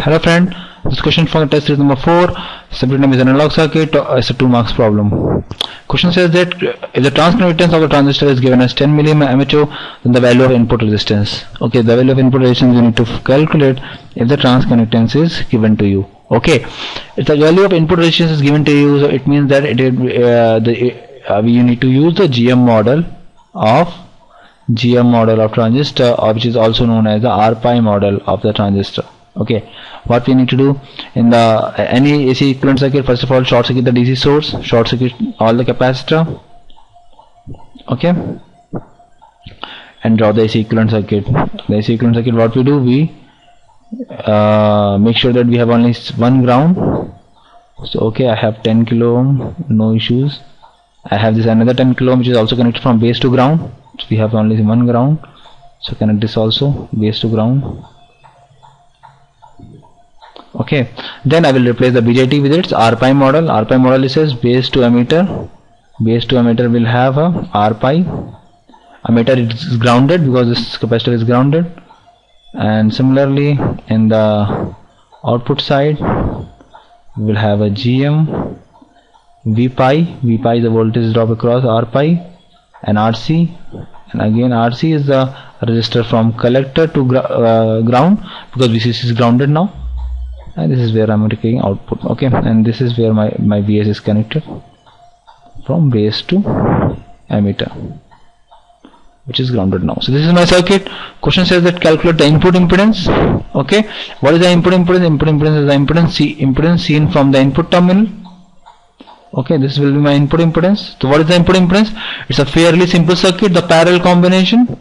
Hello friend, this question from the test series number 4. Subject name is analog circuit. It's a 2 marks problem. Question says that if the transconductance of the transistor is given as 10 mmHO, then the value of input resistance. Okay, the value of input resistance you need to calculate if the transconductance is given to you. Okay, if the value of input resistance is given to you, so it means that you need to use the GM model of transistor, which is also known as the R-pi model of the transistor. Okay, what we need to do in the any AC equivalent circuit, first of all short circuit the DC source, short circuit all the capacitor, okay, and draw the AC equivalent circuit. The AC equivalent circuit, what we do, we make sure that we have only one ground. So okay, I have 10 kilo ohm, no issues. I have this another 10 kilo ohm which is also connected from base to ground, so we have only one ground, so connect this also base to ground. Okay, then I will replace the BJT with its R-pi model. R-pi model says base to emitter. Base to emitter will have a R-pi. Emitter is grounded because this capacitor is grounded. And similarly in the output side we will have a GM, V-pi. V-pi is the voltage drop across R-pi, and RC. And again RC is the resistor from collector to ground, because VCC is grounded now. And this is where I'm taking output. Okay, and this is where my VS is connected from base to emitter, which is grounded now. So this is my circuit. Question says that calculate the input impedance. Okay, what is the input impedance? Input impedance is the impedance seen from the input terminal. Okay, this will be my input impedance. So what is the input impedance? It's a fairly simple circuit. The parallel combination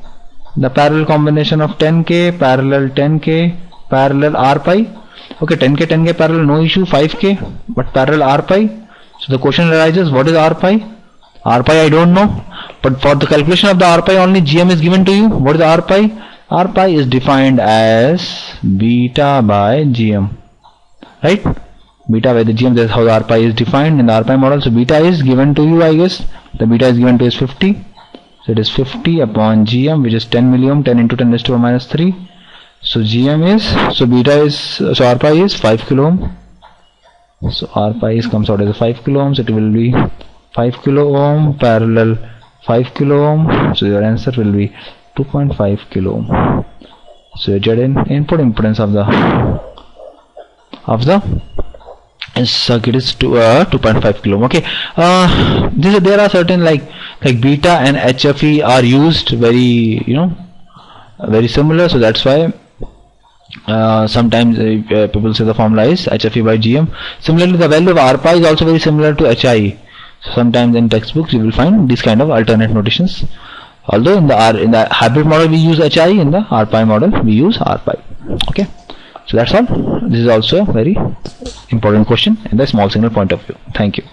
of 10K parallel 10K parallel R-pi. Okay, 10K parallel, no issue. 5K, but parallel R-pi. So the question arises, what is R-pi? R-pi I don't know, but for the calculation of the R-pi only GM is given to you. What is the R-pi? R-pi is defined as beta by GM, right? Beta by the GM, that's how the R-pi is defined in the R-pi model. So beta is given to you, I guess. The beta is given to is 50. So it is 50 upon GM, which is 10 milliohm, 10 into 10 raised to the minus 3. So GM is, so beta is, so R-pi is 5 kilo ohm. So R-pi comes out as 5 kilo ohms. It will be 5 kilo ohm parallel 5 kilo ohm. So your answer will be 2.5 kilo ohm. So your Z input impedance of the circuit is 2.5 kilo ohm. Okay, there are certain like beta and HFE are used very, very similar. So that's why sometimes people say the formula is HFE by GM. Similarly, the value of R-pi is also very similar to HIE. So sometimes in textbooks you will find these kind of alternate notations. Although in the hybrid model we use HIE, in the R-pi model we use R-pi. Okay, so that's all. This is also a very important question in the small signal point of view. Thank you.